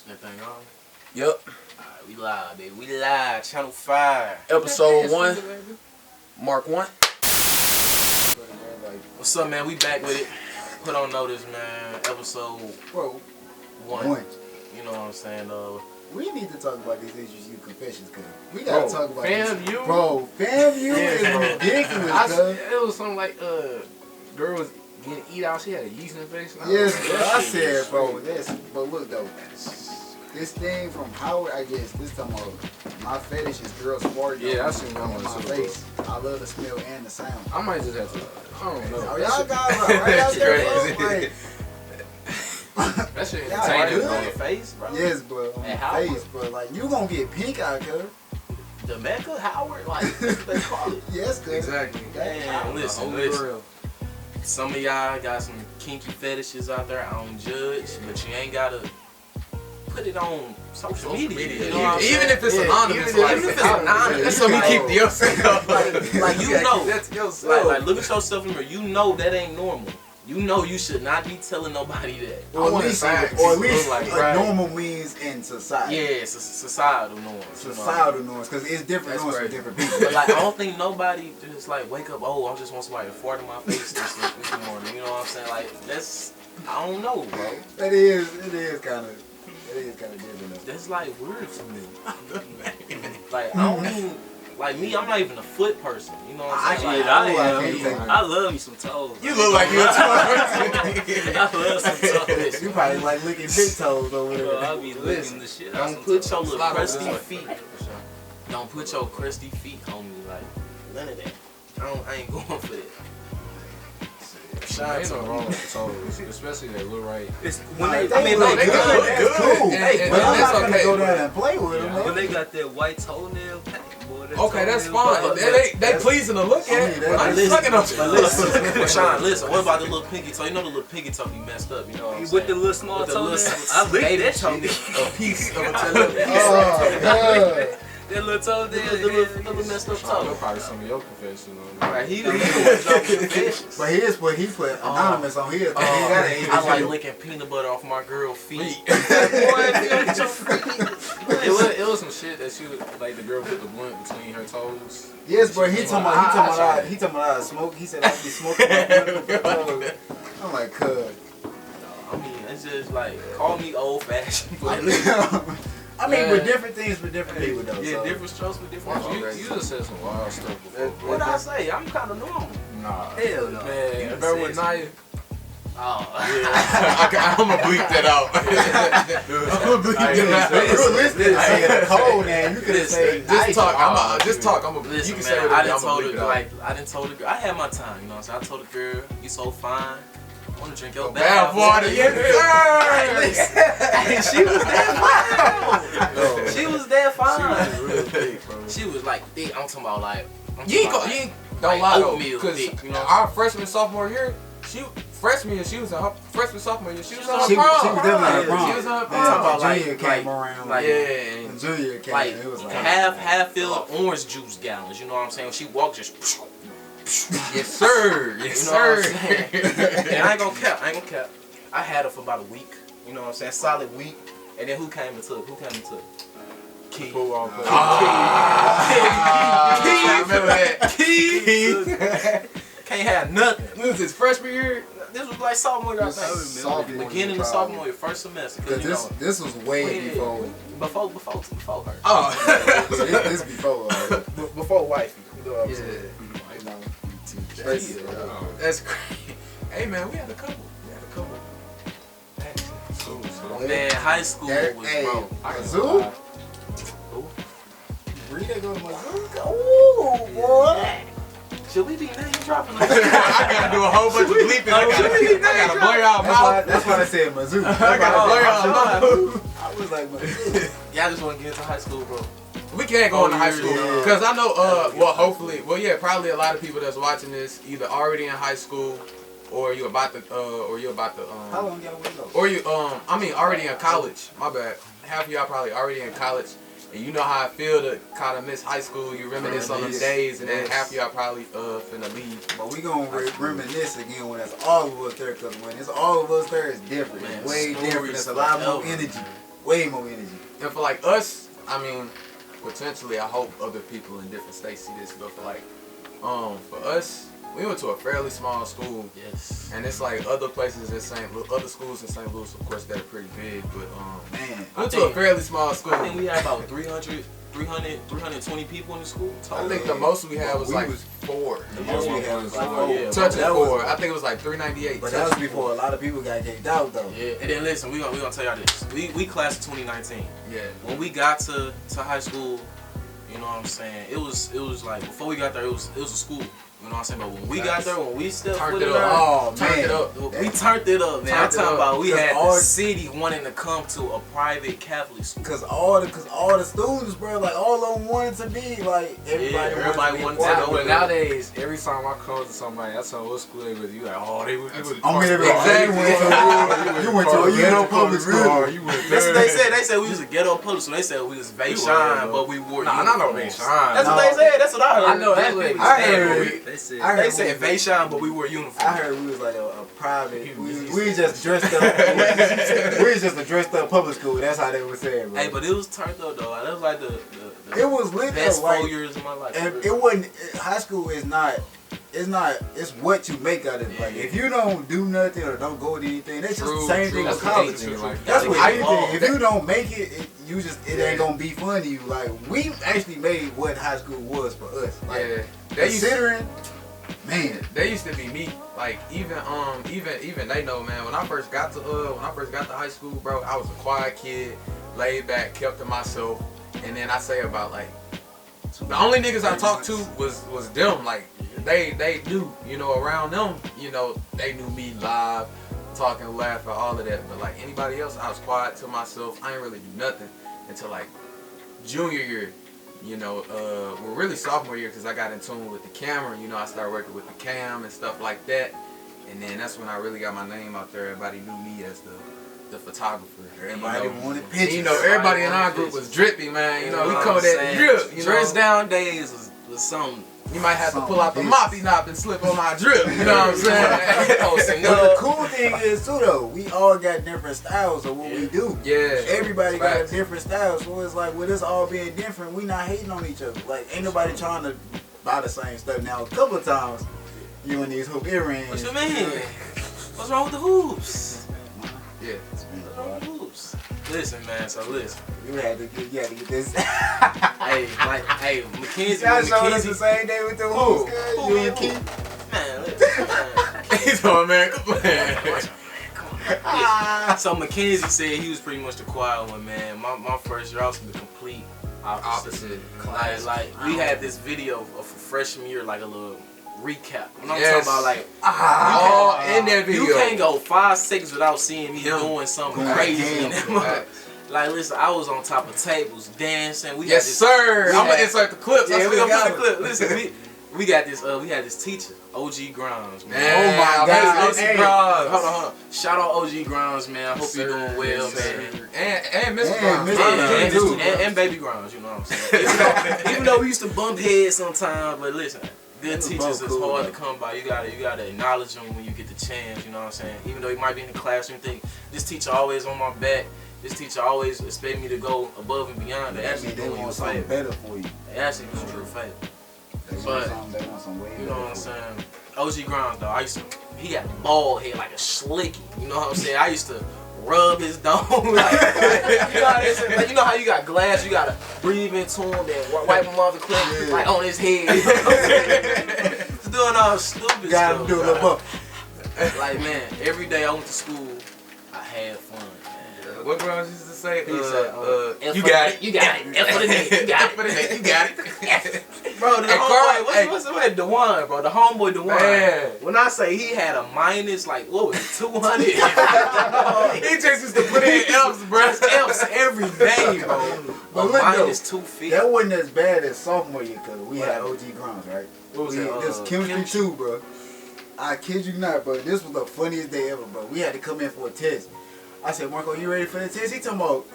That thing on? Yep. Alright, we live, baby. We live. Channel 5. Episode 1. Mark 1. What's up, man? We back with it. Put on notice, man. Episode 1. You know what I'm saying? We need to talk about these HBCU confessions, cause we gotta talk about FAMU? Bro, FAMU is ridiculous, cuz. It was something like, girl was getting eat out. She had a yeast infection. Yes, bro. I said, bro, but look though, this thing from Howard, I guess, this time of my fetish is girls farting. Yeah, I seen that on one. my face. I love the smell and the sound. I might just have to. I don't know. Oh, y'all got it right out there, bro. Like, that shit y'all entertaining. good? On the face, bro? Yes, bro, on At the Howard? face, bro. Like, you gonna get pink eye, cuz. The Mecca? Howard? Like, that's what they call it. Yes, cuz. Exactly. Damn, listen. Some of y'all got some kinky fetishes out there. I don't judge, but you ain't gotta put it on social media. You know what I'm Even saying? if it's anonymous, even if it's anonymous, that's something you keep to yourself. like you know, That's yourself. like look at yourself in the mirror. You know that ain't normal. You know you should not be telling nobody that. Or at least like, a normal means in society. Yeah, it's a societal norm. Societal norms, because it's different norms for different people. But like, I don't think nobody just like wake up. Oh, I just want somebody to fart in my face this morning. You know what I'm saying? Like that's, I don't know, bro. It is kind of different. That's like weird to me. Like I don't even, like me. I'm not even a foot person. You know what I'm saying? I love me some toes. You look like you're a I love some toes. You probably like licking big toes or whatever. I be licking the shit out Don't put your little Slide crusty over. feet. Don't put your crusty feet on me. Like none of that. I ain't going for that. Ain't no wrong with toes, especially that little right. It's when They they look they good. good. That's cool. And But I'm that's not gonna okay, go but- down and play with them. when they got that white toenail paint, boy. That Okay, that's toenail fine. paint, They pleasing to look at. Yeah, I'm that's- sucking up. But listen, Sean, listen. What about the little pinky toe? You know the little pinky toe be messed up. You know what I'm saying? with the little small With the toenail. little I licked baby that toe. shit. A piece of a toe. Oh, God. That little toenail. The little messed up Sean, toe. that's probably some of your confession. Right, he the one dropping confessions. But he put anonymous on his. He got an I like HBCU. licking peanut butter off my girl's feet. It was some shit that she was like the girl put the blunt between her toes. Yes, bro. He talking about smoke. He said I be smoking. I'm like, cuz. I mean, it's just like, call me old fashioned. I mean, with different things for different people, though. Yeah, so. different strokes for different You strokes. just said some wild stuff before. What I say? I'm kind of normal. Nah. Hell no. Man, You better with Naya. Oh, I'm gonna bleep that out. I'm gonna bleep that out. You were listening to saying cold, man. You could have said Just talk. Just talk. I'm gonna. listen, You can say man, whatever. I I'm didn't told gonna bleep her, it out. like, I didn't told the girl, I had my time, you know what I'm saying? I told the girl, you so fine, I want to drink your Bath bath water. Yes, And she was that fine. She was that She was fine. real thick, bro. She was like thick. I'm talking about like. You ain't don't lie though, oatmeal because thick, you know? our freshman sophomore year, she was in her freshman sophomore year. She was on her She prom. was definitely on her prom. She was on her I'm talking about prom. Junior came around. like- Yeah. When Junior came, Like it was like half filled orange juice gallons. You know what I'm saying? She walked just. Yes, sir. Yes, You know what I'm sir. saying? And I ain't gonna cap. I had her for about a week. You know what I'm saying? Solid week. And then who came and took? Keith. Football player. Keith. Remember that? Keith. Can't have nothing. This was his freshman year. This was like sophomore year, I think. sophomore Beginning year, of sophomore year, first semester. Cause Because this was way before. before her. Oh. This before. Before wifey. You know what I'm Yeah. saying? That's crazy. Hey man, we had a couple. Man, high school was Hey, bro. Mizzou? Who? Rita go to Mizzou? Ooh, boy. Should we be name dropping? I gotta do a whole bunch of bleeping. I gotta blur out mouth. That's why I said Mizzou. I gotta blur out mouth. I was like, Mizzou. Yeah, I just want to get into high school, bro. We can't go into high school yeah. because I know. Probably a lot of people that's watching this either already in high school, or you about to, How long y'all wait though? or you already in college. My bad. Half of y'all probably already in college, and you know how I feel to kind of miss high school. You reminisce on those days, and then half of y'all probably finna leave. But we gonna reminisce again when it's all of us there, because when it's all of us there, it's different. Man, Way different. stories It's a lot more forever. energy. way more energy. And for like us, I mean, potentially, I hope other people in different states see this, but for like, for us, we went to a fairly small school. Yes. And it's like other places in St. Louis, other schools in St. Louis, of course, that are pretty big, but Man, we went to a fairly small school. I think we had about 320 people in the school. I think the most we had was like 4. The most we had was like Touching that 4. was- I think it was like 398. But that was before a lot of people got kicked out though. Yeah, and then listen, we gonna tell y'all this. We class of 2019. Yeah. When we got to high school, you know what I'm saying? It was like before we got there, it was a school. You know what I'm saying? But when we got there, when we stepped foot in there, Oh Turned man, it up. we turned it up, man. I'm Turned it talking up. about we had all- the city wanting to come to a private Catholic school. cause all the students, bro, like all of them wanted to be like everybody wanted to quiet. go. But nowadays, every time I call to somebody, I tell them what school they was. You like, oh, they was. I mean, Exactly. you went to a ghetto public school. You went That's what there. they said. They said we was a ghetto public, so they said we was Vaishon, but we wore Nah, not no uniforms. Vaishon. That's No. what they said. That's what I heard. I know that's what they I said, heard- but we- They said. I heard They said Vaishon, but we wore uniforms. I heard we was like a private. We just dressed up. we was just a dressed up public school. That's how they were saying, bro. Hey, but it was turned up though. Like, that was like the it was lit best though. Like, 4 years of my life. and it wasn't. High school is not. It's what you make out of it. Like if you don't do nothing or don't go to anything, that's just the True, same true. thing That's with what college. they do, like, That's gotta what get anything. involved. If you don't make it, it ain't gonna be fun to you. Like we actually made what high school was for us. Like, Yeah. They used, considering, man. they used to be me. Like even they know, man. When I first got to high school, bro, I was a quiet kid, laid back, kept to myself, and then I say about like the only niggas I talked to was them. Like they knew, you know, around them, you know, they knew me live, talking, laughing, all of that. But like anybody else, I was quiet to myself. I ain't really do nothing until like junior year. You know, well, really sophomore year, because I got in tune with the camera. You know, I started working with the cam and stuff like that. And then that's when I really got my name out there. Everybody knew me as the photographer. Everybody you know, wanted pictures. you know, everybody in our group was drippy, man. You know, we what come I'm with that saying? drip. You Dress know, down days was something. you might have to pull out the Something. moppy knot and slip on my drip. You know what I'm saying? Posting But the up. cool thing is too though, we all got different styles of what we do. Yeah. Everybody got a Facts. different style, so it's like with us all being different, we not hating on each other. Like ain't nobody trying to buy the same stuff. Now a couple of times, you in these hoop earrings. What you mean? What's wrong with the hoops? Yeah. What's wrong with the hoops? Listen, man. So listen. You had to get this. Hey, Mackenzie. Y'all showed us the Mackenzie, same day with the hoops. Good. Who, You man? and Keith. man, listen, man. He's on, man. Come on. So Mackenzie said he was pretty much the quiet one, man. My first year, I was the complete opposite. Like we had this video of freshman year, like a little recap. You know what I'm talking about? Like All in that video. you can't go 5 seconds without seeing me doing something Going crazy. ham, In that bro. mother. Like listen, I was on top of tables dancing. We Yes, got this, sir. we I'm gonna had- insert the clips. I Yeah, we still gonna got put the it. clip. Listen, we got this. We had this teacher, OG Grimes, man. Man, Oh my I God. miss Hey, OG Grimes. Hold on. Shout out OG Grimes, man. I hope you're doing well, man. And Mr. And Grimes. Mr. Yeah, Grimes, and, too. and Baby Grimes, you know what I'm saying? Even though we used to bump heads sometimes, but listen, good They teachers both is cool, hard man. to come by. You gotta acknowledge them when you get the chance, you know what I'm saying? Even though you might be in the classroom, think this teacher always on my back. This teacher always expect me to go above and beyond. They That actually mean they doing you a want something favor. better for you. They actually do you a favor. They But, want some way You know what I'm better for saying? OG Grimes though, he got a bald head like a slicky. You know what I'm saying? I used to rub his dome like, you know how they say, like, you know how you got glass, you gotta breathe into him, then wipe him off the clip, like on his head. You know what I'm saying? Just doing all stupid you. Got stuff. to do a little bump. Like man, every day I went to school, I had fun. Man. What Grimes used to say? He said, F You for got the- it. You got it. F for the day. You got F for the day. You got it. it. Bro, the Hey, homeboy, Carl, hey. what's the name? Dewan, bro. The homeboy Dewan. Man. When I say he had a minus, like, what was it, 200? He just used to put in F's, bro. F's every day, bro. But A look, minus though, 250. That wasn't as bad as sophomore year because we What? had OG Grimes, right? What was We, it? this chemistry too, bro. I kid you not, bro. This was the funniest day ever, bro. We had to come in for a test. I said, Marco, you ready for the test? He talking about,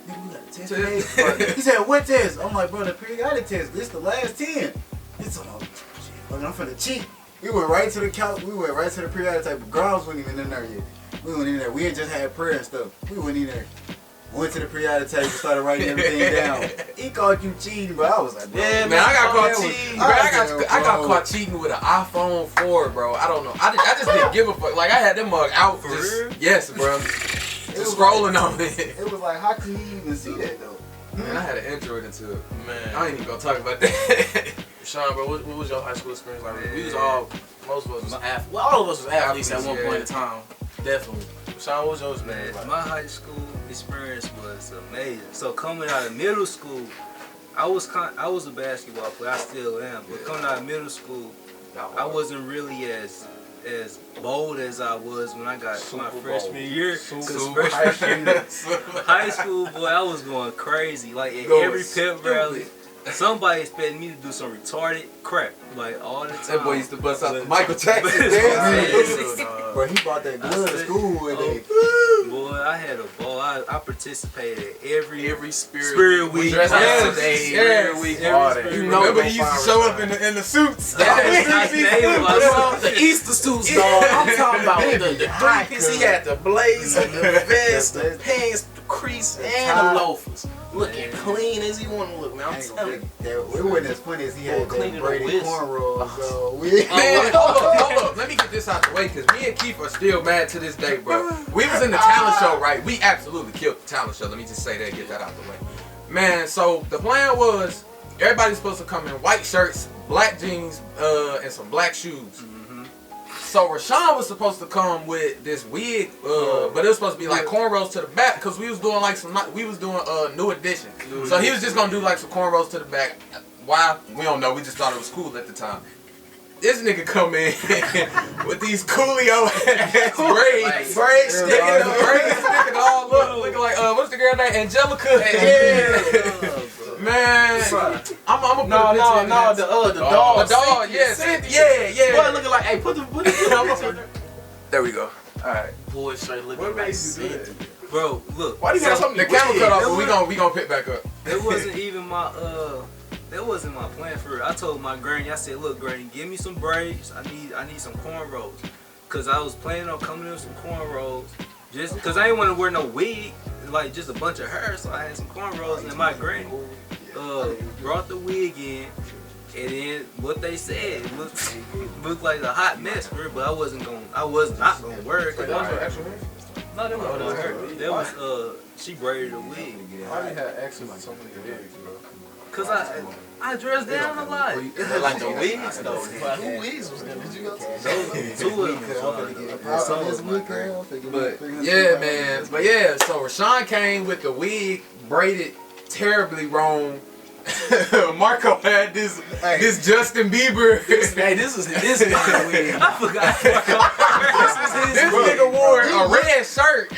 nigga, we got a test today. He said, what test? I'm like, bro, the periodic test. This the last 10. He's talking about, shit, I'm finna cheat. We went right to the couch. We went right to the periodic table. Grimes wasn't even in there yet. We went in there. We had just had prayer and stuff. We went in there. Went to the periodic table, started writing everything down. He called you cheating, bro. I was like, bro. Yeah, Man, I got caught was- cheating. Bro, I got caught cheating with an iPhone 4, bro. I don't know. I just didn't give a fuck. Like I had them mug out For just real? yes, bro. It Just was scrolling like, on it. It was like, how could he even see that though? Man, I had an Android into it. Man, I ain't even gonna talk about that. Sean, bro, what was your high school experience like? Man. We was all, most of us was athletes. Well, all of us was athletes at one Athletes, point yeah. in time. Definitely. Sean, what was your Man, experience like? my high school experience was amazing. So coming out of middle school, I was a basketball player. I still am. But coming out of middle school, I wasn't really as bold as I was when I got my freshman year. Because freshman year, high school, boy, I was going crazy. Like at Going every pep rally, somebody expected me to do some retarded crap, like all the time. That boy used to bust out the Michael Jackson But- dance. Bro, he brought that glove to school with it. Boy, I had a ball. I participated at every Spirit week. Dressed Yes, up today. yes, Every week. yes. All that. You know Remember we he gonna used to find show up Rashad. in the suits. The Easter suits, dog. I'm talking about the three-piece. He had the blazer, the vest, the pants, the crease, and the loafers. Looking clean as he want to look, man. I I'm ain't telling gonna you. think that it wasn't as funny as he had Clean that it Brady with whisk. cornrows. So we Man, hold up. Let me get this out the way, because me and Keith are still mad to this day, bro. We was in the talent show, right? We absolutely killed the talent show. Let me just say that, get that out the way. Man, so the plan was, everybody's supposed to come in white shirts, black jeans, and some black shoes. So Rashawn was supposed to come with this wig, but it was supposed to be like cornrows to the back, because we was doing like New Edition. So he was just gonna do like some cornrows to the back. Why? We don't know. We just thought it was cool at the time. This nigga come in with these Coolio ass braids, sticking all up, looking like what's the girl name? Angelica. Yeah. Man, I'm gonna put a picture in there. The dog. The dog, yes. Yeah. Boy, looking like, hey, put the picture on there. There we go. Alright. Boy, straight looking What like makes you do Cynthia. that? Bro, look. Why do you got something The to camera wig? cut off, but we gonna pick back up. That wasn't even my that wasn't my plan for it. I told my granny, I said, look, granny, give me some braids. I need some cornrows. Cause I was planning on coming in with some cornrows. Just cause I didn't want to wear no wig, like just a bunch of hair, so I had some cornrows, and my granny brought the wig in, and then what they said looked like a hot mess for it, but I was not gonna wear it. Wait, that was your actual name? No, that wasn't her. That was she braided a wig. Why do you have access to so many wigs, bro? Cause I dressed down a lot. Like the wigs, though. Like, who wigs was them? Did you go to? Two of them. Some was my girl. But yeah, man. But yeah, so Rashawn came with the wig braided terribly wrong. Marco had this Justin Bieber. Hey, this is his wig. I forgot. This nigga wore a red shirt.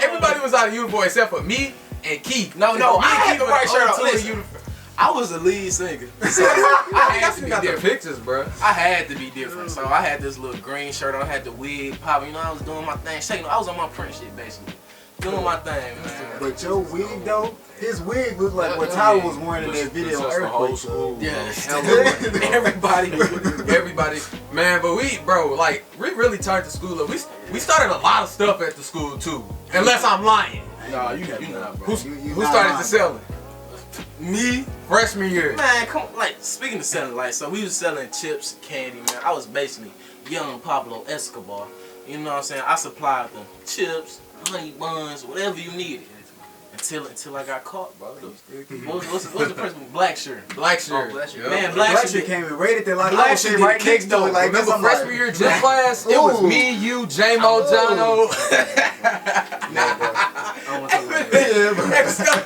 Everybody was out of uniform except for me and Keith. No, Me I and had Keith the were right shirt only on. two in Listen, uniform. I was the lead singer. So I had to be got the different. pictures, bro. I had to be different. So I had this little green shirt on, I had the wig popping, you know, I was doing my thing, shaking. I was on my print shit basically. Doing my thing, man. But your wig though, his wig looked like what Tyler was wearing in that video. Just the whole Earthquake. school. Yeah, Everybody, man, but we really turned the school up. We started a lot of stuff at the school too. Unless I'm lying. Nah, you not, bro. Who started the selling? Me? Freshman year. Man, come on, like, speaking of selling, like, so we was selling chips, candy, man. I was basically young Pablo Escobar. You know what I'm saying? I supplied them chips, honey buns, whatever you needed. Until I got caught, bro. What's the person? Black shirt. Black shirt. Oh, Black shirt. Yep. Man, Black shit came and raided there like Black I was shit sitting right did next to it. kick Like Remember this, I'm freshman like, year gym class? It was Ooh. me, you, J-Mo, Jono. I don't want to talk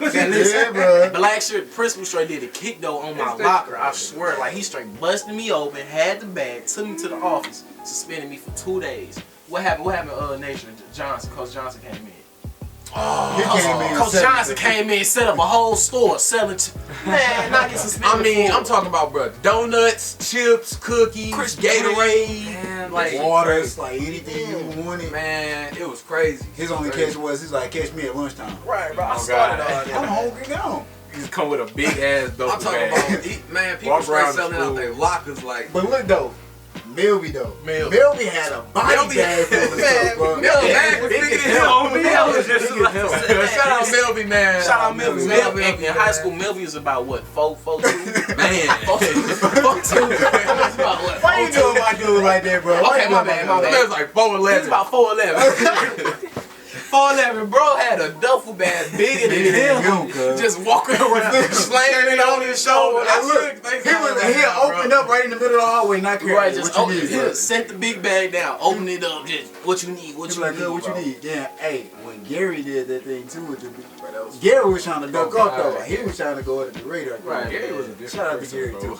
about that. Yeah, bro. Black shirt, principal straight did a kick though on my locker. I swear, like he straight busted me open, had the bag, took me to the office, suspended me for 2 days. What happened? Nation Johnson, Coach Johnson came in. He came in and Coach set- Johnson came in, set up a whole store selling. Man, not get suspended. I mean, for- I'm talking about, bro, donuts, chips, cookies, Krispy Gatorade, Man, like Waters, like anything you wanted. man, it was crazy. His only catch was he's like, catch me at lunchtime. right, bro. I Oh, started God. all I'm that. hungry now. He's come with a big ass dope I'm talking bag. about, man, people Walk straight around the selling out school. their lockers like. But look though, Milby though. Milby. Milby had a body Milby- bag full of stuff, bro. Milby bag was bigger than him. That was just Shout out Melvin. Melvy, man. Shout out Melvy. Melvy, In high school, Melvy is about what? 4'2"? Man. 4'2". It's about what? Why you doing my dude like that, bro? Why Okay, you my doing bad, my bad. That was like 4'11". He's about 4'11". 4'11", bro had a duffel bag bigger than him. Just walking around, slamming it on his shoulder. He'll open up right in the middle of the hallway, not care. Right, just what you open, need, bro. set the big bag down, open it up, just what you need, what He's you like, need, "Good, what bro. you need?" Yeah, hey, when Gary did that thing too with the Gary was trying to duck off though. Like, he was trying to go at the radar. Right. Gary was a different Shout out to person, Gary bro. too.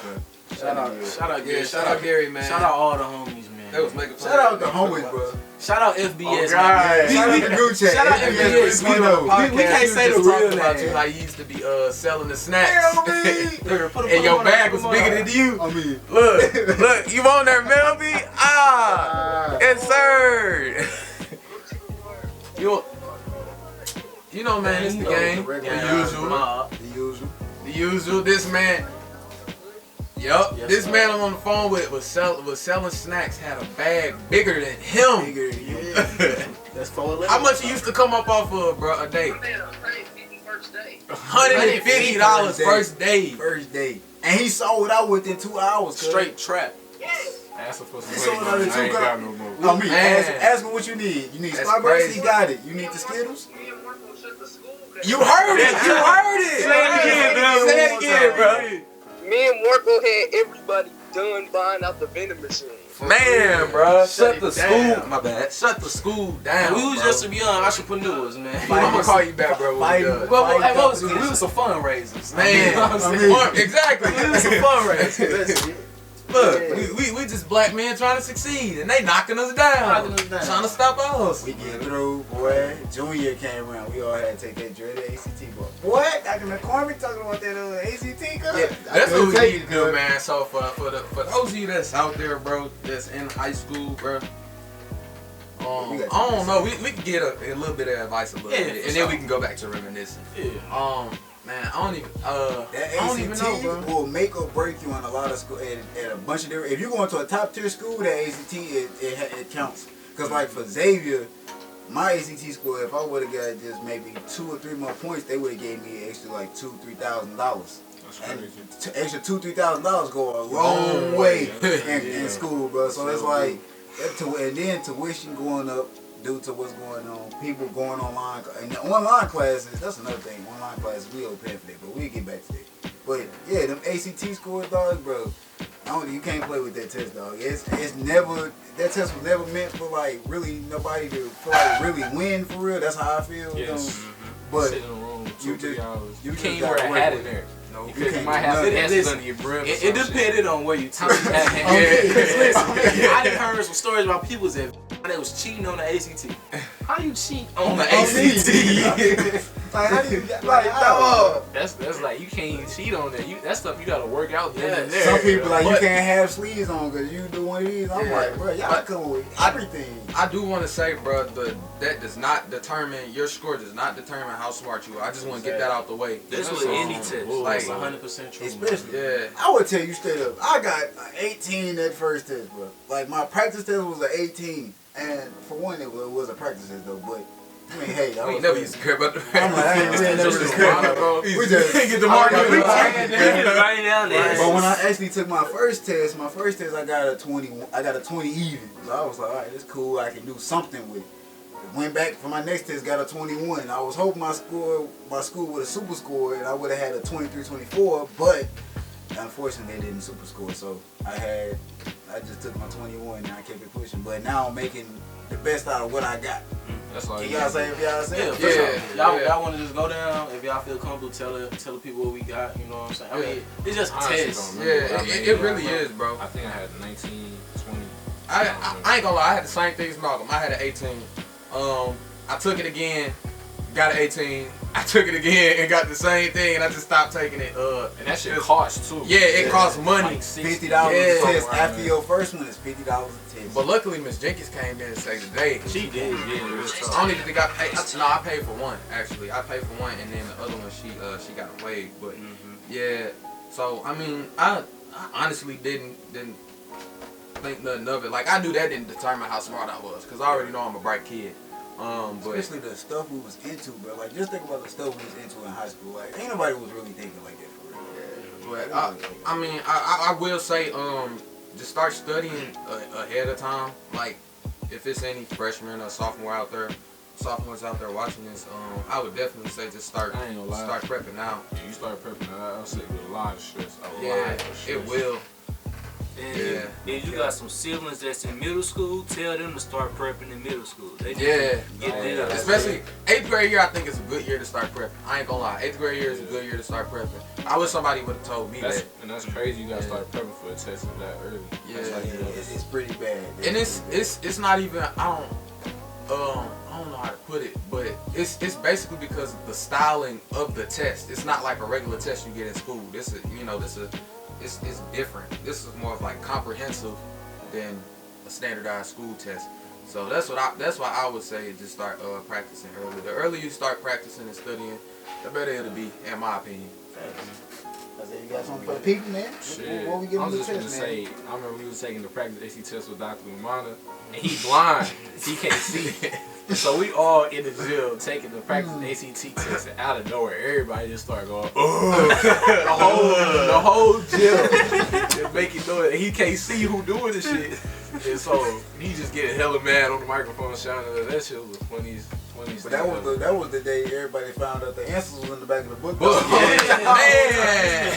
Shout out Gary, Yeah, shout out Gary, man. shout out all the homies, man. They was making fun Shout of out the homies, bro. Shout out FBS, Oh, man. God. Shout out the group chat. Shout out FBS. We can't say the real about you name. like you used to be selling the snacks. Hell, me. And your bag was bigger than you. I mean, Look, you on there, Melvy? Ah, yes, sir. You know, man, it's the game. The usual. The usual. This man. Yup. Yes, This sir. man I'm on the phone with was selling snacks. Had a bag bigger than him. bigger, yeah. That's 4'11". How much he used to come up off of, bro, a day? First day. $150 first day. First day. And he sold out within 2 hours. cuz. Straight trap. Ask him for some He sold out money, in man. I ain't 2 got hours. no more. No, me. Man. Ask him what you need. You need That's Starburst? crazy. He got it. You need the Skittles? Me and Marco shut the school down. You heard it. You heard it. Say it again, bro. Say it again, bro. Me and Marco had everybody done buying out the vending machine. Man, bro, shut the it down. school. My bad. Shut the school down. We was bro. just some young entrepreneurs, man. I'm gonna call you back, bro. when we done. Hey, what was it? We was some fundraisers. Man, You know what I'm saying? exactly. We was some fundraisers. That's it. Look, Yeah. we just black men trying to succeed, and they knocking us down. Knocking us down. Trying to stop us. We get through, boy. Junior came around. We all had to take that dreaded ACT, but boy, Dr. McCormick talking about that ACT, cuz. Yeah, that's what we need to do, man. So for those of you that's out there, bro, that's in high school, bro. I don't know. We can get a little bit of advice, Yeah, bit, for and sure. then we can go back to reminiscing. Yeah. Man, I don't even. That I don't even know, ACT bro. will make or break you in a lot of school, at a bunch of different. If you're going to a top tier school, that ACT it counts. Cause like for Xavier, my ACT score, if I would have got just maybe 2 or 3 more points, they would have gave me extra like $2,000-3,000. That's crazy. Extra $2,000-3,000 go a long way in school, bro. So it's like, and then tuition going up due to what's going on, people going online, and the online classes. That's another thing. Online classes, we all paying for that, but we'll get back to that. But yeah, them ACT scores, dog, bro. You can't play with that test, dog. It's never, that test was never meant for like really nobody to feel like really win for real. That's how I feel. Yes. But Sit in a room you 2-3 just- hours. you just can't gotta wear a work hat with in it. there. No, Because you can't might do have nothing. answers Listen, under your breath. It depended on where you took it. Yeah. I done heard some stories about people that was cheating on the ACT. How you cheat on the ACT? Like, how do you, That's like you can't even cheat on that. That's stuff you gotta work out then and there. some people like you But- can't have sleeves on because you do one of these. I'm Yeah. like, bro, y'all But- come with everything. I do want to say, bro, that does not determine your score. Does not determine how smart you are. I just want to get that out the way. This was That's any all. test. Like, That's 100% true. Especially, Yeah. I would tell you straight up, I got 18 that first test, bro. Like my practice test was an 18, and for one, it was a practice test though. But I mean, hey, I We was never used to care about the I'm like, I ain't really never Just discussed a it, bro. We just get the mark. I got We the check mark. it. Right down there. But when I actually took my first test, I got a 20. I got a 20 even. So I was like, all right, that's cool. I can do something with it. Went back for my next test, got a 21. I was hoping my school would have super scored, and I would have had a 23-24. But unfortunately, they didn't super score. So I just took my 21 and I kept it pushing. But now I'm making the best out of what I got. That's like Can y'all say if y'all say? Yeah, for Yeah, sure. yeah. Y'all want to just go down. If y'all feel comfortable, tell the people what we got. You know what I'm saying? I mean, it's just a Honestly, test. don't Yeah, remember what I made. it really is, bro. I think I had 19, 20. I ain't gonna lie, I had the same thing as Malcolm. I had an 18. I took it again, got an 18. I took it again and got the same thing, and I just stopped taking it. And that shit costs too. Yeah, it costs money. Like $50 Yeah. a test after your first one is $50 a test. But luckily, Miss Jenkins came in and saved the day. She did. Yeah, real I talk. don't even think I paid. No, I paid for one actually. I paid for one, and then the other one she got a wave. But yeah, so I mean, I honestly didn't think nothing of it. Like I knew that didn't determine how smart I was, cause I already know I'm a bright kid. But Especially the stuff we was into, bro. Like, just think about the stuff we was into in high school. Like, ain't nobody was really thinking like that for real. But I mean, I will say, just start studying ahead of time. Like, if it's any freshman or sophomores out there watching this, I would definitely say just start I ain't gonna lie. start prepping now. You start prepping, I'll say with a lot of stress. It will. And Yeah. if you got some siblings that's in middle school, tell them to start prepping in middle school. They just Yeah. get that. Especially 8th grade year, I think is a good year to start prepping. I ain't gonna lie, 8th grade year is a good year to start prepping. I wish somebody would have told me that. And that's crazy. You gotta start prepping for a test that early. Yeah. That's how you know It's pretty bad. And it's not even, I don't know how to put it, but it's basically because of the styling of the test. It's not like a regular test you get in school. It's different. This is more of like comprehensive than a standardized school test. So that's why I would say just start practicing early. The earlier you start practicing and studying, the better it'll be, in my opinion. I said, you got something for the people, man? Shit. Before we get I on was the just test, gonna man. say, I remember we was taking the practice AC test with Dr. Umana, and he blind. He can't see. So we all in the gym taking the practice ACT test, and out of nowhere, everybody just started going, the whole gym just making noise. And he can't see who doing the shit. And so he just getting hella mad on the microphone, shouting at that shit was the funniest. But that was the day everybody found out the answers was in the back of the book. Man!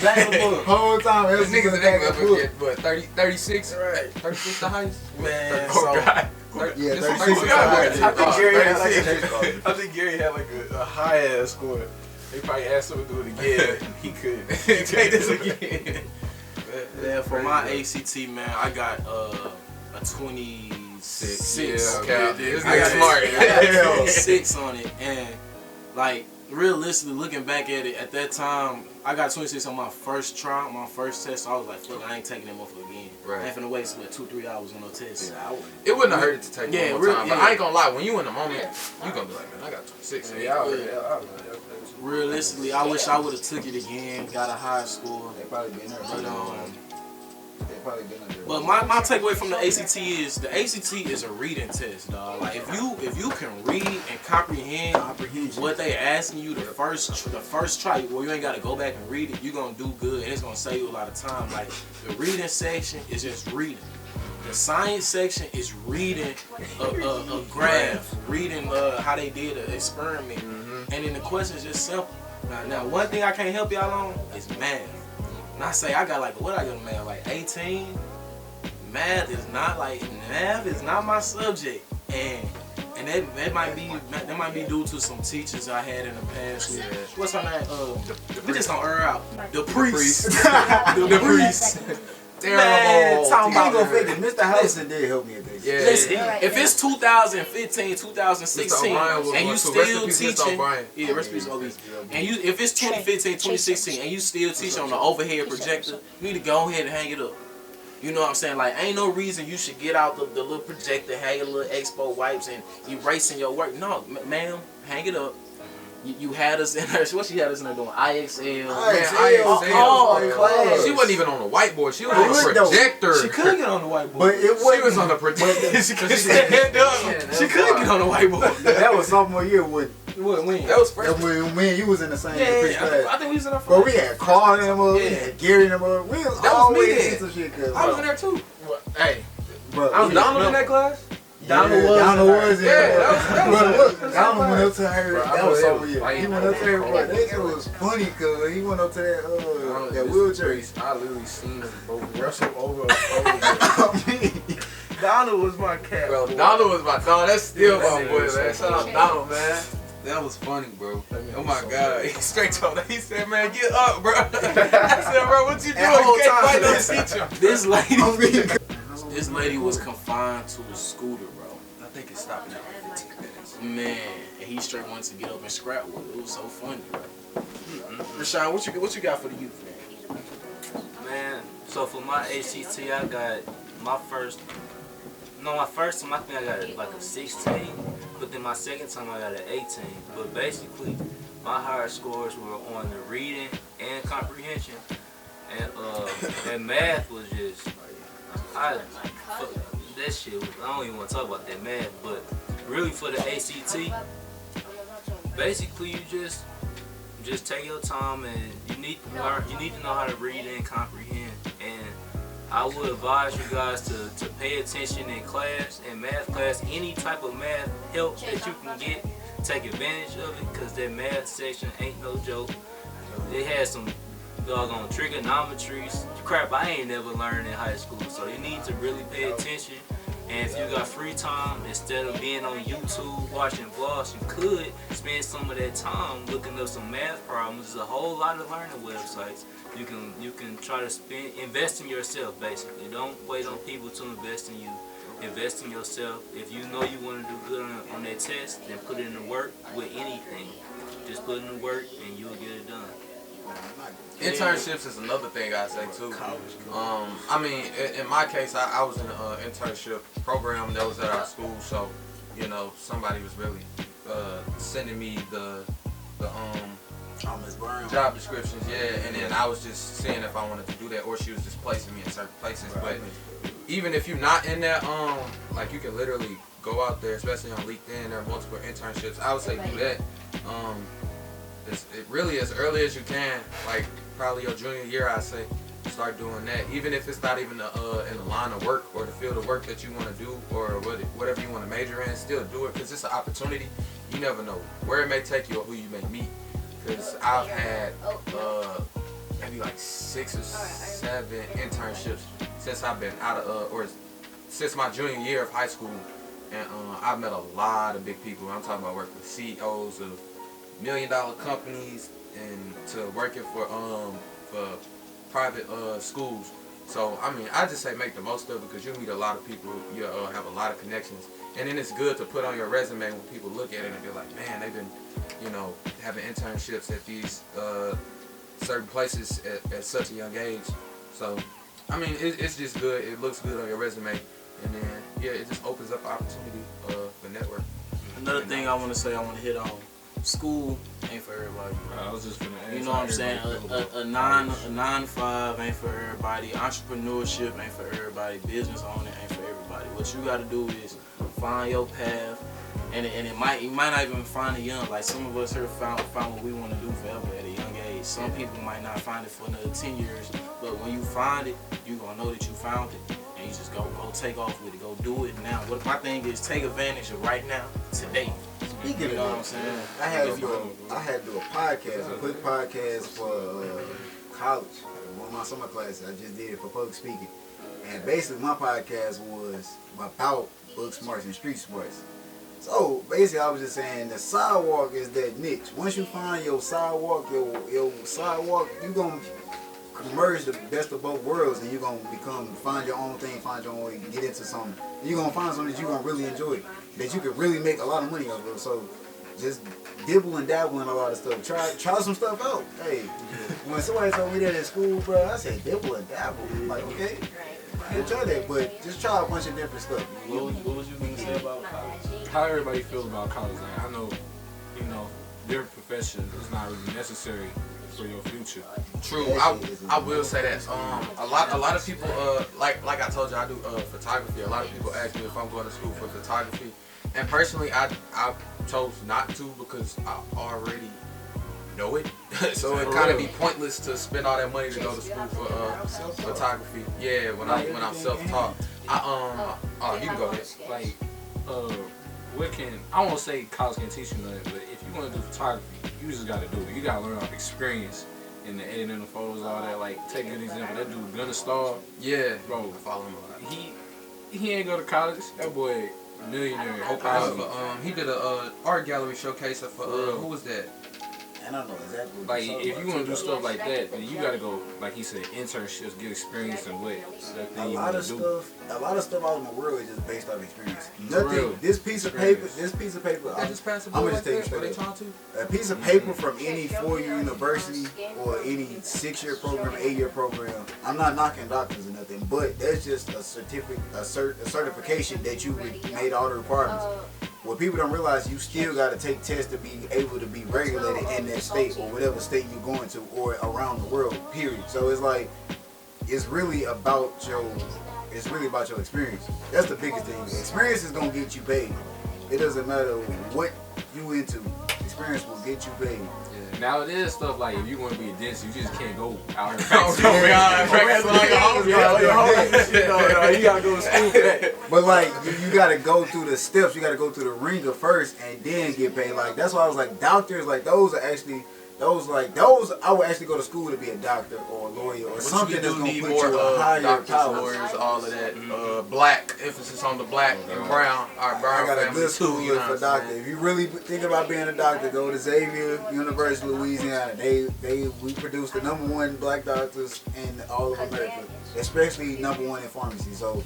Back of the book. Whole time, This answers in niggas the in back that of the book. motherfucker get, what, 36? Right. 36 the highest? Man, Oh, so God. Yeah, This 36 is I think Gary had like 36. I think Gary had like a high ass score. They probably asked him to do it again. He couldn't. Take this again. yeah, for my ACT, man, I got a 26. Yeah, okay. This I got nigga smart. I got 26 on it, and like realistically, looking back at it, at that time, I got 26 on my first try, my first test. So I was like, fuck, I ain't taking that motherfucker again. Right. I ain't finna waste 2-3 hours on no test. Yeah, I wouldn't. It wouldn't have hurt to take Yeah, one more real- time. But yeah. I ain't gonna lie, when you in the moment, you gonna be like, man, I got 26. Realistically, I wish I would have took it again, got a high score. They probably been there. But my takeaway from the ACT is the ACT is a reading test, dog. Like if you can read and comprehend what they asking you the first try, well, you ain't got to go back and read it. You're gonna do good, and it's gonna save you a lot of time. Like the reading section is just reading. The science section is reading a graph, reading how they did an experiment, and then the question is just simple. Now one thing I can't help y'all on is math. And I say I got like, what I got in math, like 18? Math is not my subject. And that might be due to some teachers I had in the past. Yeah. What's her name? We just gonna air out. The priest. The priest. Man, Terrible. talking I ain't about gonna fake it. Mr. Hudson did help me at this. Yeah. Listen, Right. if it's 2015, 2016, Mr. O'Brien was and you one too. still Rest in peace, Mr. teaching, O'Brien. yeah, rest in peace, OB. And if it's 2015, 2016, and you still teaching on the overhead projector, you need to go ahead and hang it up. You know what I'm saying? Like, ain't no reason you should get out the little projector, hang your little expo wipes, and erasing your work. No, ma'am, hang it up. You had us in there. What she had us in there doing? IXL. She wasn't even on the whiteboard. She was on the though. projector. She could get on the whiteboard. But it She wasn't. was on the projector. She could stand up. She could get on the whiteboard. That was sophomore year when When? That was first. me and you was in the same Yeah, class. I think we was in there But for. we had Carl and them up, we Yeah. had Gary and them up. We was That was me always then. into shit. Cause, I was in there too. Hey, bro, I was Donald in that class. Donald was in in there. there. that was- But look, Donald went up to her. Bro, I That was know sophomore it year. was He went up to her. Bro, that was funny cause he went up to that wheelchair. I literally seen them both wrestle over. I mean, Donald was my cat. Bro, Donald was my dog. That's still That my nigga boy, was man. so Shout out funny. Donald, man. That was funny, bro. Oh my God. He straight told her. He said, man, get up, bro. I said, bro, what you doing? That whole You can't fight no time, teacher. This lady, I mean, this lady was confined to a scooter, bro. I think it's stopping at 15 minutes. Man, and he straight wanted to get up and scrap with it. It was so funny, bro. Rashawn, what you got for the youth, man? Man, so for my ACT, I got my first time I think I got like a 16, but then my second time I got an 18. But basically, my higher scores were on the reading and comprehension, and math was just, that shit was, I don't even want to talk about that math, but really for the ACT, basically you just take your time, and you need to learn. You need to know how to read and comprehend. And I would advise you guys to pay attention in class, in math class, any type of math help that you can get. Take advantage of it, because that math section ain't no joke. It has some doggone trigonometries, crap I ain't never learned in high school. So you need to really pay attention. And if you got free time, instead of being on YouTube watching vlogs, you could spend some of that time looking up some math problems. There's a whole lot of learning websites. You can try to invest in yourself, basically. Don't wait on people to invest in you. Invest in yourself. If you know you want to do good on that test, then put in the work with anything. Just put in the work and you'll get it done. Internships is another thing I say too. I mean, in my case, I was in an internship program that was at our school, so you know somebody was really sending me the job descriptions, yeah, and then I was just seeing if I wanted to do that, or she was just placing me in certain places. But even if you're not in that, like you can literally go out there, especially on LinkedIn. There are multiple internships. I would say do that. It really as early as you can, like probably your junior year, I say start doing that. Even if it's not even in the line of work or the field of work that you want to do, or whatever you want to major in, still do it, because it's an opportunity. You never know where it may take you or who you may meet. Because I've had maybe like 6 or 7 internships since I've been out of or since my junior year of high school, and I've met a lot of big people. I'm talking about working with CEOs of $1 million companies and to working for private schools. So I mean, I just say make the most of it, because you meet a lot of people, you have a lot of connections, and then it's good to put on your resume when people look at it and they're like, man, they've been, you know, having internships at these certain places at such a young age. So I mean, it's just good. It looks good on your resume, and then yeah, it just opens up opportunity for network. Another thing I want to say, I want to hit on. School ain't for everybody. I was just gonna ask. You know what I'm saying? A 9 to 5 ain't for everybody. Entrepreneurship ain't for everybody. Business owning ain't for everybody. What you got to do is find your path, and you might not even find it young. Like some of us here found what we want to do forever at a young age. Some people might not find it for another 10 years, but when you find it, you gonna know that you found it, and you just go take off with it. Go do it now. What my thing is, take advantage of right now, today. Speaking You know of what I'm saying? I had to do a podcast, a quick podcast for college. One of my summer classes, I just did it for public speaking. And basically my podcast was about book smarts and street smarts. So basically I was just saying the sidewalk is that niche. Once you find your sidewalk, you're gonna merge the best of both worlds, and you're gonna find your own thing, find your own way, get into something. And you're gonna find something that you're gonna really enjoy, that you could really make a lot of money off of. So just dibble and dabble in a lot of stuff. Try some stuff out. Hey, when somebody told me that in school, bro, I said dibble and dabble. I'm like, okay, I'll try that, but just try a bunch of different stuff. What was you gonna say about college? How everybody feels about college? Like I know, you know, their profession is not really necessary for your future. True. I will say that. A lot of people like I told you, I do photography. A lot of people ask me if I'm going to school for photography, and personally I chose not to, because I already know it. So it kind of be pointless to spend all that money to go to school for photography. Yeah, when I'm self-taught. Oh, you can go ahead. Like, I won't say college can teach you nothing, but if you want to do photography, you just gotta do it. You gotta learn off experience in the editing the photos, all that. Like, take an example. That dude Gunna Star. Yeah, bro. I follow him a lot. He ain't go to college. That boy, millionaire. He did a art gallery showcase for who was that? I don't know exactly. Like, if you want to do stuff like that, then you gotta go, like he said, internships, get experience in what that thing you want to do. A lot of stuff out in the world is just based off experience. Nothing. This piece of paper. They just pass it. I'm gonna just take it straight up. A piece of paper from any 4-year university or any 6-year program, 8-year program. I'm not knocking doctors or nothing, but that's just a certification that you made all the requirements. What people don't realize, you still got to take tests to be able to be regulated in that state or whatever state you're going to, or around the world, period. So it's like, it's really about your experience. That's the biggest thing. Experience is going to get you paid. it doesn't matter what you into. Experience will get you paid. Now it is stuff like if you want to be a dentist, you just can't go out here. You gotta go to school for that. But like you gotta go through the steps, you gotta go through the ringer first and then get paid. Like that's why I was like doctors, like those I would actually go to school to be a doctor or a lawyer or something that's gonna put you a higher doctors, power. lawyers, all of that. Black emphasis on the black and brown. Our brown I got a family good too. school You know for what I'm doctor. saying? If you really think about being a doctor, go to Xavier University, Louisiana. We produce the #1 black doctors in all of America, especially #1 in pharmacy. So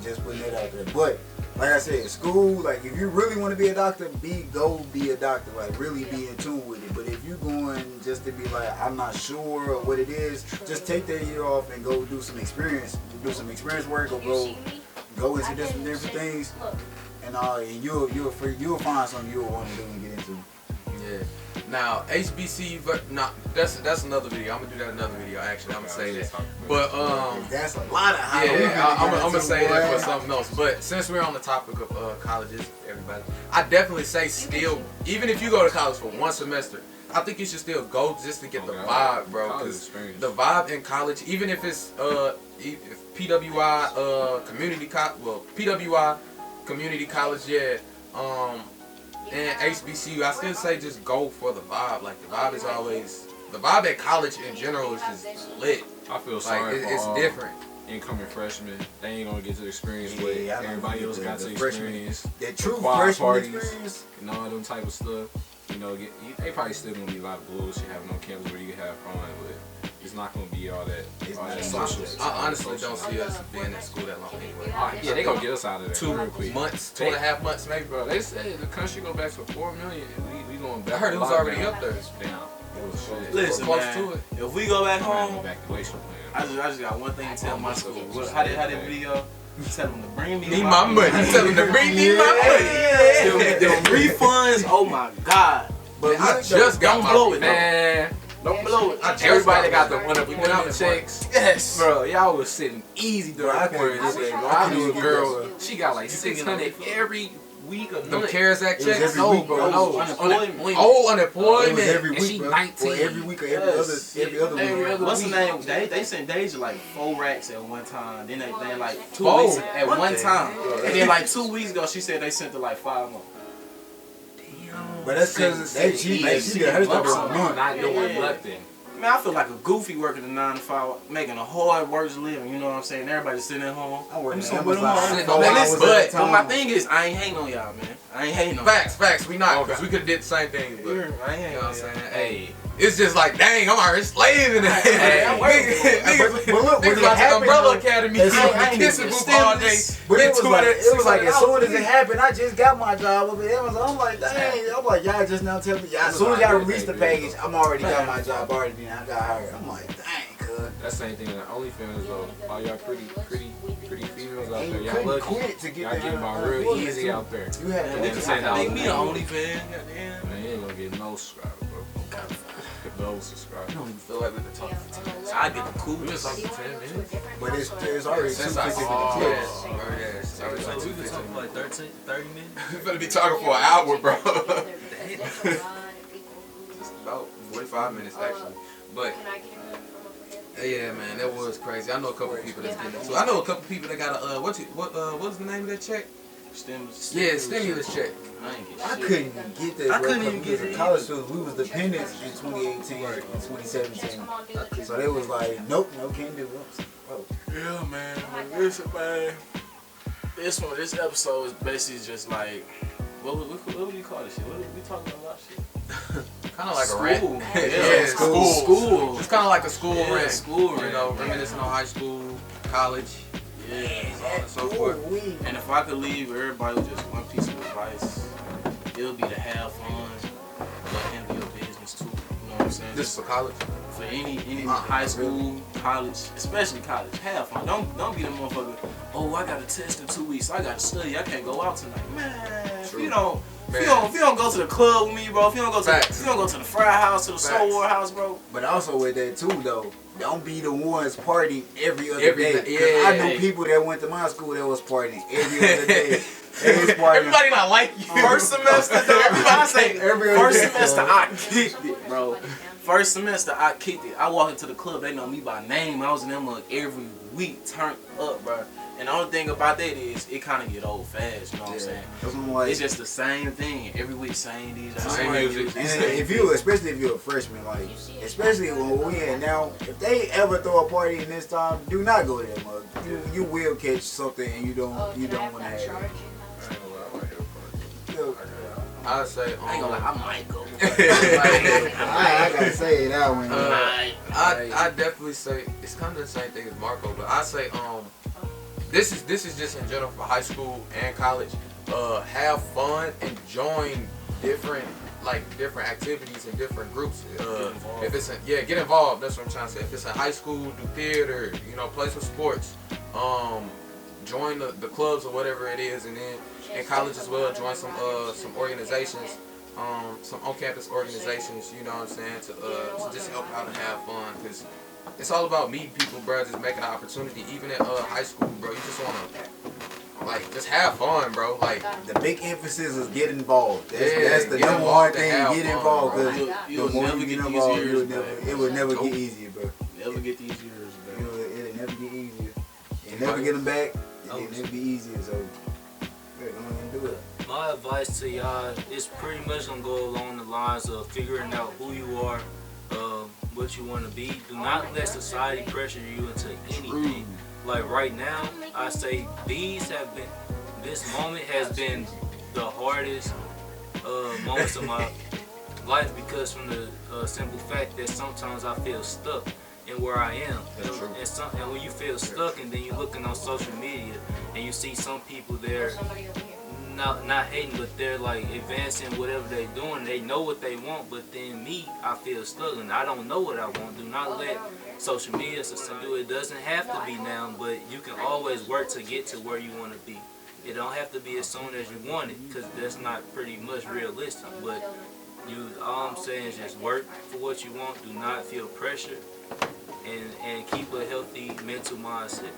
just putting that out there. But like I said, school, like if you really want to be a doctor, go be a doctor. Like really be in tune with it. But if you going just to be like, I'm not sure what it is, just take that year off and go do some experience. Do some experience work or go into different things, and you'll find something you'll want to do and get into. Yeah. Now HBCU, that's another video. I'm gonna do that another video. Actually, I'm gonna say that. But That's a lot of high. I'm gonna say that for something else. But since we're on the topic of colleges, everybody, I definitely say still, even if you go to college for one semester, I think you should still go just to get the vibe, bro. Because the vibe in college, even if it's PWI PWI community college, yeah. And HBCU, I still say just go for the vibe. Like the vibe at college in general is just lit. I feel sorry for it's all different. incoming freshmen. They ain't gonna get to experience what Yeah, everybody else got to experience. That true Choir freshman parties experience. and all them type of stuff. You know, they probably still gonna be a lot of bullshit having on campus where you can have fun, but it's not gonna be all that. All that social. I honestly don't see us being at school that long anyway. Yeah, they gonna get us out of there real quick. 2.5 months maybe. Bro, they said the country go back to 4 million, and we going back. I heard it was already up there. Damn. Shit. Listen, Close man, to it. if we go back home, Evacuation I plan. just got one thing to tell my school. How did the video? Tell them to bring me Need my money. Tell them to bring me my money. The refunds, oh my God. But I just got don't my blow it, Man, Don't blow it. everybody got the went unemployment checks. Yes. Bro, y'all was sitting easy during Bro, I the couldn't quarantine. get it. Bro, I I knew a couldn't girl, get she got like You couldn't get 600 every week or Them month. CARES Act It was checks? every No, week, bro, bro. no. Unemployment. Oh, It was unemployment. every And week, she bro. 19. Or every week or every Yes. other Every week. other What's the week. name? They sent Deja like 4 racks at one time. Then they like 2 Oh, weeks at what one the time. hell? And then like 2 weeks ago, she said they sent her like 5 more. But that's because they cheat. Like, she got her stuff for a month. Not doing Yeah. nothing. Man, I feel like a goofy working a 9 to 5, making a hard work's living. You know what I'm saying? Everybody sitting at home. I'm working I'm at with them Amazon. all. Sitting But on listen, hours but, at a but my time. thing is, I ain't hating on y'all, man. I ain't hating on y'all. Facts, we not, because we could have did the same thing. But, I you ain't know hating what I'm on saying? y'all. Hey, it's just like, dang, I'm already slaving it. Hey, I'm working. Niggas But look, when niggas it like happened, Umbrella though, Academy, it's- I ain't kissing even booth all day. stimulus. But Get it was like as soon as $600 it happened, I just got my job up at Amazon. I'm like, dang. I'm like, y'all just now tell me. As soon as y'all release the package, I'm already got my job. Already been. I got hired. I'm like, dang, cuz. That same thing in the OnlyFans though. All y'all pretty females out there. You Y'all couldn't lucky. quit to get Y'all that getting by real unemployment, easy too. out there. You had Man, to Niggas niggas saying make me an $100. OnlyFans. Goddamn. Man, you ain't gonna get no subscribers, bro. No subscribers. I don't even feel like we've been talking for 10 minutes. I get the cool. We just talking for 10 minutes. But it's already Since 250 I saw clips. yes, bro, yes. It's already Like, we been 250. talking for like 30 minutes. We better be talking for an hour, bro. About 45 minutes, actually. But, yeah, man, that was crazy. I know a couple people that's getting into it. I know a couple people that got a, what's the name of that check? Yeah, stimulus check. I ain't get I shit. couldn't get that. I bro, couldn't even because get of it college students. We was dependents in 2018 and 2017. So they was like, nope, no, can't do it. Oh. Yeah, man. Listen, man. This episode is basically just like, what would you call this shit? What we talking about shit? Kind of like School. a rant. Yeah, school. It's kind of like a school Yeah, rant. school You rant, know, man. reminiscing on high school, college, Yeah. so on and so forth. And if I could leave everybody with just one piece of advice, it would be to have fun, but handle your business too. You know what I'm saying? This is for college. For any high school, college, especially college, have fun. Don't be the motherfucker. Oh, I got a test in 2 weeks. I got to study. I can't go out tonight. Man, if you don't go to the club with me, bro. If you don't go to the fry house, to the soul war house, bro. But also with that too, though, don't be the ones partying every other Every day. day, 'Cause yeah. I know people that went to my school that was partying every other day. They was partying. Everybody not like you. First semester, though, I say, Every other first day, semester bro. I kicked it, bro. First semester I kicked it. I walked into the club, they know me by name. I was in them mug every week, turned up, bro. And the only thing about that is it kind of get old fast, you know what I'm saying? That's what I'm like. It's just the same thing every week, same these, Same music. And if you, especially if you're a freshman, like, especially when we in now, if they ever throw a party in this time, do not go there, mug. You will catch something and you don't want to have it. I ain't gonna lie, I like it. Yo, I say, I ain't gonna lie, I might go. I gotta say it out when I definitely say it's kind of the same thing as Marco, but I say this is just in general for high school and college. Have fun and join different activities and different groups. If it's get involved. That's what I'm trying to say. If it's in high school, do theater, play some sports. Join the clubs or whatever it is, and then in college as well, join some organizations, some on-campus organizations. You know what I'm saying, to just help out and have fun, because it's all about meeting people, bro. Just making an opportunity, even in high school, bro. You just wanna just have fun, bro. Like the big emphasis is get involved. Yeah, That's the get number involved one thing. and have Get fun, involved, bro. because You'll the more never you get get these involved, years back. it will never Nope. get easier, bro. Never get these years, bro. It'll never get easier. You never get them back. It'll never be easier. So, go ahead and do it. My advice to y'all is pretty much gonna go along the lines of figuring out who you are, what you want to be. Do not let society pressure you into anything. Like right now, I say this moment has been the hardest moments of my life, because from the simple fact that sometimes I feel stuck in where I am. And when you feel stuck and then you're looking on social media and you see some people there not hating, but they're like advancing whatever they're doing. They know what they want, but then me, I feel stuck and I don't know what I want. Do not let social media do it. It doesn't have to be now, but you can always work to get to where you want to be. It don't have to be as soon as you want it, because that's not pretty much realistic. But all I'm saying is just work for what you want. Do not feel pressure, and keep a healthy mental mindset.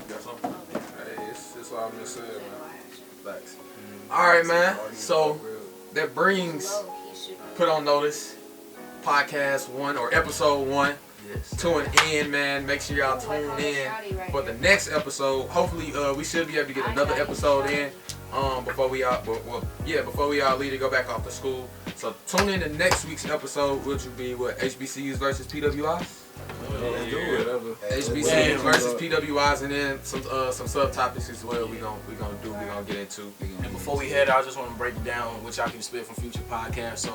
Got something? Hey, it's all been said, man. Facts. all right, man. So that brings Put On Notice podcast 1 or episode 1 Yes. to an end, man. Make sure y'all tune in for the next episode. Hopefully, we should be able to get another episode in before we all leave to go back off to school. So tune in to next week's episode, which will be HBCUs versus PWIs. Whatever. HBCUs versus PWIs, and then some subtopics as well. We gonna get into. And before we head out, I just want to break it down, which I can spit from future podcasts. So,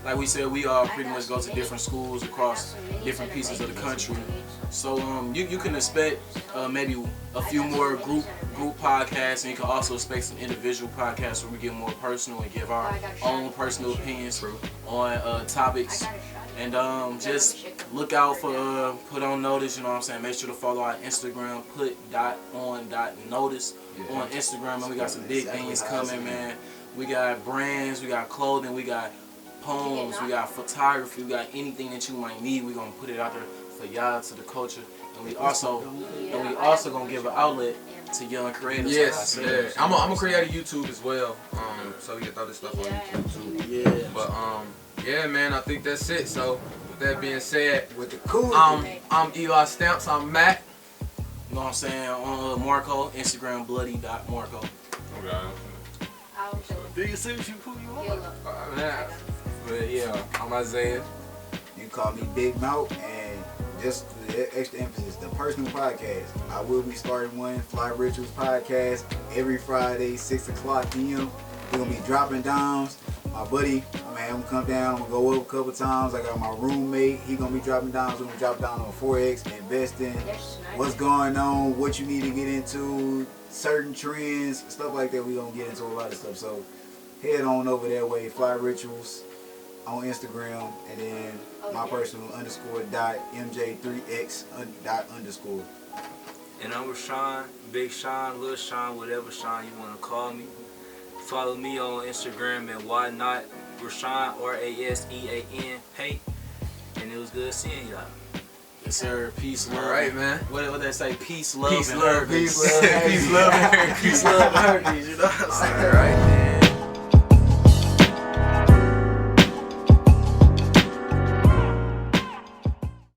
like we said, we all pretty much go to different schools across different pieces of the country. So you can expect maybe a few more group podcasts, and you can also expect some individual podcasts where we get more personal and give our own personal opinions on topics. And just look out for Put On Notice, you know what I'm saying? Make sure to follow our Instagram, put.on.notice on Instagram. And we got some big things coming, man. We got brands, we got clothing, we got poems, we got photography, we got anything that you might need. We're going to put it out there for y'all, to the culture. And we also gonna give an outlet to young creators. Yes, yeah. I'm gonna create a YouTube as well, so we can throw this stuff on YouTube too. Yeah. But yeah, man, I think that's it. So with that being said, With the cool. I'm Eli Stamps. I'm Matt. You know what I'm saying? On Marco, Instagram, bloody.marco. Okay. Do you see who you are? Man. But yeah, I'm Isaiah. You can call me Big Mouth, and just the extra emphasis, the personal podcast. I will be starting one, Fly Rituals podcast, every Friday, 6 o'clock p.m. We're going to be dropping downs. My buddy, I'm going to have him come down. I'm going to go up a couple times. I got my roommate. He going to be dropping downs. We're going to drop down on Forex, investing, what's going on, what you need to get into, certain trends, stuff like that. We're going to get into a lot of stuff. So head on over that way, Fly Rituals on Instagram, and then my personal _.mj3x _. And I'm Rashawn, Big Sean, Lil Sean, whatever Sean you want to call me. Follow me on Instagram at why not Rashawn, RASEAN Pate. And it was good seeing y'all. Yes, sir. Peace, love. All right, man. What they say? Peace, love, Peace, and love, herpes. peace, love, Peace, love, and Peace, love, and herpes. You know what I'm saying? All right.